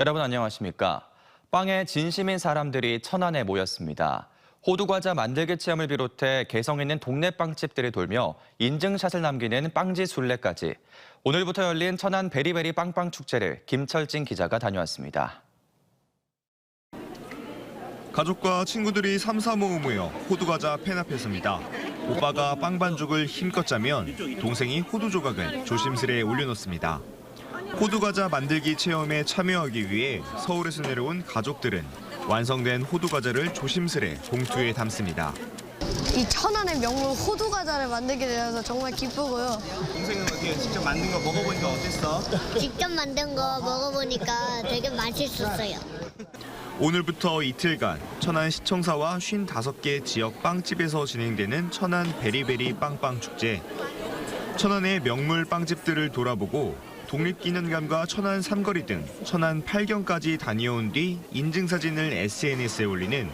여러분 안녕하십니까? 빵에 진심인 사람들이 천안에 모였습니다. 호두과자 만들기 체험을 비롯해 개성 있는 동네 빵집들을 돌며 인증샷을 남기는 빵지 순례까지. 오늘부터 열린 천안 베리베리 빵빵 축제를 김철진 기자가 다녀왔습니다. 가족과 친구들이 삼삼오오 모여 호두과자 펜 앞에 섭니다. 오빠가 빵 반죽을 힘껏 짜면 동생이 호두 조각을 조심스레 올려놓습니다. 호두과자 만들기 체험에 참여하기 위해 서울에서 내려온 가족들은 완성된 호두과자를 조심스레 봉투에 담습니다. 이 천안의 명물 호두과자를 만들게 되어서 정말 기쁘고요. 동생은 어떻게 직접 만든 거 먹어보니까 어땠어? 직접 만든 거 먹어보니까 되게 맛있었어요. 오늘부터 이틀간 천안 시청사와 55개 지역 빵집에서 진행되는 천안 베리베리 빵빵 축제. 천안의 명물 빵집들을 돌아보고 독립기념관과 천안 삼거리 등 천안 8경까지 다녀온 뒤 인증사진을 SNS에 올리는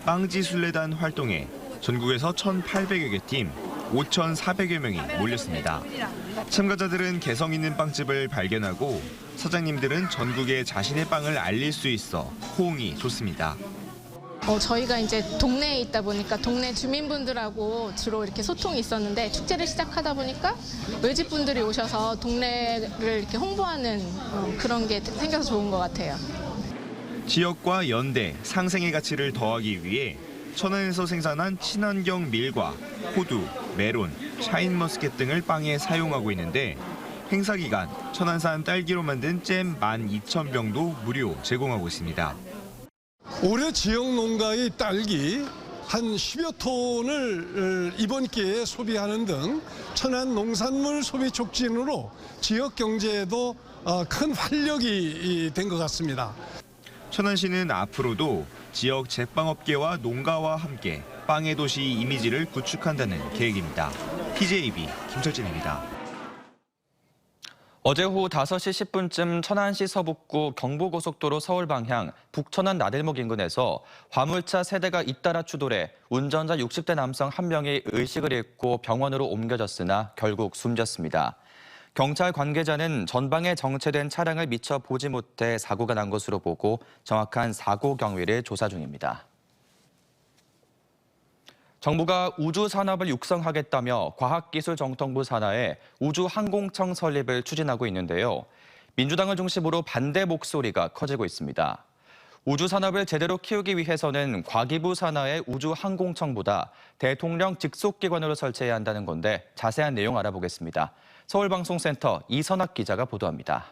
빵지 순례단 활동에 전국에서 1,800여 개 팀, 5,400여 명이 몰렸습니다. 참가자들은 개성 있는 빵집을 발견하고 사장님들은 전국에 자신의 빵을 알릴 수 있어 호응이 좋습니다. 저희가 이제 동네에 있다 보니까 동네 주민분들하고 주로 이렇게 소통이 있었는데 축제를 시작하다 보니까 외집분들이 오셔서 동네를 이렇게 홍보하는 그런 게 생겨서 좋은 것 같아요. 지역과 연대, 상생의 가치를 더하기 위해 천안에서 생산한 친환경 밀과 호두, 메론, 샤인머스켓 등을 빵에 사용하고 있는데 행사 기간 천안산 딸기로 만든 잼 12,000병도 무료 제공하고 있습니다. 올해 지역 농가의 딸기 한 10여 톤을 이번 기회에 소비하는 등 천안 농산물 소비 촉진으로 지역 경제에도 큰 활력이 된 것 같습니다. 천안시는 앞으로도 지역 제빵업계와 농가와 함께 빵의 도시 이미지를 구축한다는 계획입니다. TJB 김철진입니다. 어제 오후 5시 10분쯤 천안시 서북구 경부고속도로 서울 방향 북천안 나들목 인근에서 화물차 세대가 잇따라 추돌해 운전자 60대 남성 1명이 의식을 잃고 병원으로 옮겨졌으나 결국 숨졌습니다. 경찰 관계자는 전방에 정체된 차량을 미처 보지 못해 사고가 난 것으로 보고 정확한 사고 경위를 조사 중입니다. 정부가 우주산업을 육성하겠다며 과학기술정통부 산하에 우주항공청 설립을 추진하고 있는데요. 민주당을 중심으로 반대 목소리가 커지고 있습니다. 우주산업을 제대로 키우기 위해서는 과기부 산하의 우주항공청보다 대통령 직속기관으로 설치해야 한다는 건데 자세한 내용 알아보겠습니다. 서울방송센터 이선학 기자가 보도합니다.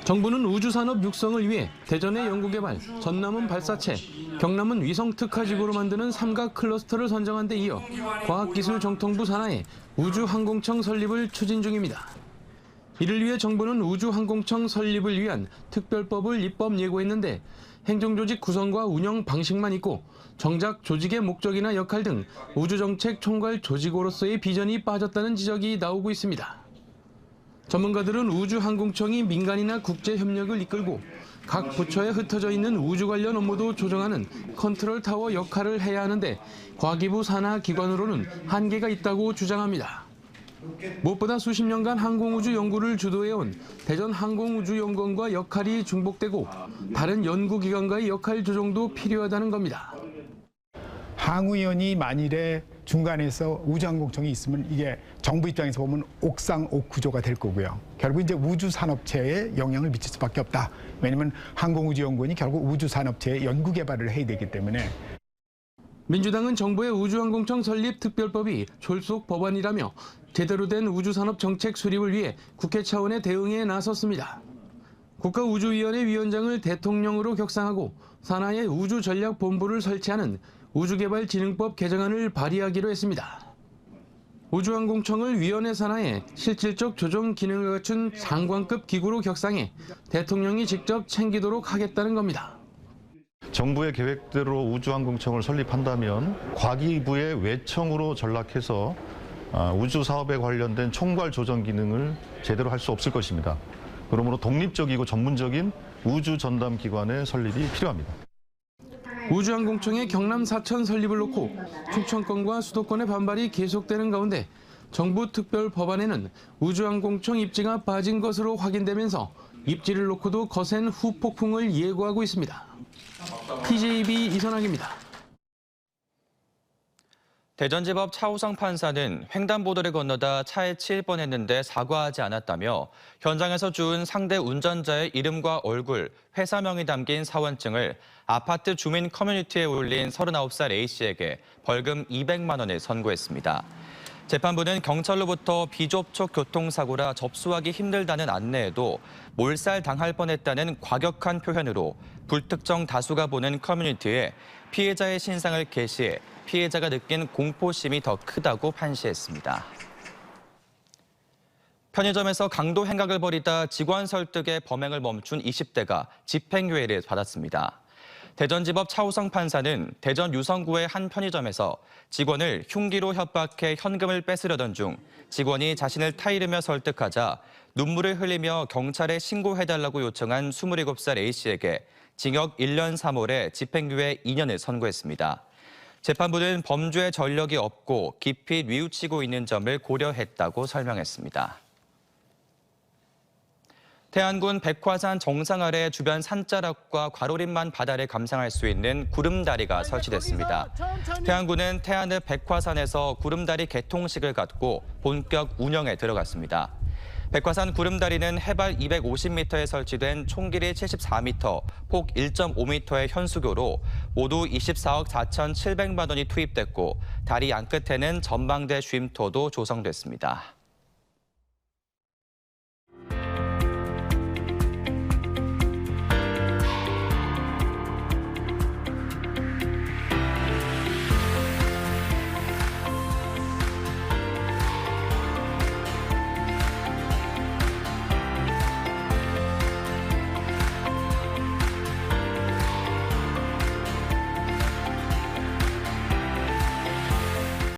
정부는 우주산업 육성을 위해 대전의 연구개발, 전남은 발사체, 경남은 위성특화지구로 만드는 삼각 클러스터를 선정한 데 이어 과학기술정통부 산하에 우주항공청 설립을 추진 중입니다. 이를 위해 정부는 우주항공청 설립을 위한 특별법을 입법 예고했는데 행정조직 구성과 운영 방식만 있고 정작 조직의 목적이나 역할 등 우주정책 총괄 조직으로서의 비전이 빠졌다는 지적이 나오고 있습니다. 전문가들은 우주항공청이 민간이나 국제협력을 이끌고 각 부처에 흩어져 있는 우주 관련 업무도 조정하는 컨트롤 타워 역할을 해야 하는데 과기부 산하 기관으로는 한계가 있다고 주장합니다. 무엇보다 수십 년간 항공우주 연구를 주도해온 대전항공우주연구원과 역할이 중복되고 다른 연구기관과의 역할 조정도 필요하다는 겁니다. 항우연이 만일에 중간에서 우주항공청이 있으면 이게 정부 입장에서 보면 옥상옥 구조가 될 거고요. 결국 이제 우주산업체에 영향을 미칠 수밖에 없다. 왜냐하면 항공우주연구원이 결국 우주산업체의 연구개발을 해야 되기 때문에. 민주당은 정부의 우주항공청 설립 특별법이 졸속 법안이라며 제대로 된 우주산업 정책 수립을 위해 국회 차원의 대응에 나섰습니다. 국가우주위원회 위원장을 대통령으로 격상하고 산하의 우주전략본부를 설치하는 우주개발진흥법 개정안을 발의하기로 했습니다. 우주항공청을 위원회 산하에 실질적 조정 기능을 갖춘 장관급 기구로 격상해 대통령이 직접 챙기도록 하겠다는 겁니다. 정부의 계획대로 우주항공청을 설립한다면 과기부의 외청으로 전락해서 우주 사업에 관련된 총괄 조정 기능을 제대로 할 수 없을 것입니다. 그러므로 독립적이고 전문적인 우주 전담 기관의 설립이 필요합니다. 우주항공청의 경남 사천 설립을 놓고 충청권과 수도권의 반발이 계속되는 가운데 정부 특별 법안에는 우주항공청 입지가 빠진 것으로 확인되면서 입지를 놓고도 거센 후폭풍을 예고하고 있습니다. TJB 이선학입니다. 대전지법 차우성 판사는 횡단보도를 건너다 차에 치일 뻔했는데 사과하지 않았다며 현장에서 주운 상대 운전자의 이름과 얼굴, 회사명이 담긴 사원증을 아파트 주민 커뮤니티에 올린 39살 A씨에게 벌금 200만 원을 선고했습니다. 재판부는 경찰로부터 비접촉 교통사고라 접수하기 힘들다는 안내에도 몰살당할 뻔했다는 과격한 표현으로 불특정 다수가 보는 커뮤니티에 피해자의 신상을 게시해 피해자가 느낀 공포심이 더 크다고 판시했습니다. 편의점에서 강도 행각을 벌이다 직원 설득에 범행을 멈춘 20대가 집행유예를 받았습니다. 대전지법 차우성 판사는 대전 유성구의 한 편의점에서 직원을 흉기로 협박해 현금을 뺏으려던 중 직원이 자신을 타이르며 설득하자 눈물을 흘리며 경찰에 신고해달라고 요청한 27살 A씨에게 징역 1년 3월에 집행유예 2년을 선고했습니다. 재판부는 범죄의 전력이 없고 깊이 뉘우치고 있는 점을 고려했다고 설명했습니다. 태안군 백화산 정상 아래 주변 산자락과 과로림만 바다를 감상할 수 있는 구름다리가 설치됐습니다. 태안군은 태안읍 백화산에서 구름다리 개통식을 갖고 본격 운영에 들어갔습니다. 백화산 구름다리는 해발 250m에 설치된 총 길이 74m, 폭 1.5m의 현수교로 모두 24억 4,700만 원이 투입됐고 다리 안끝에는 전망대 쉼터도 조성됐습니다.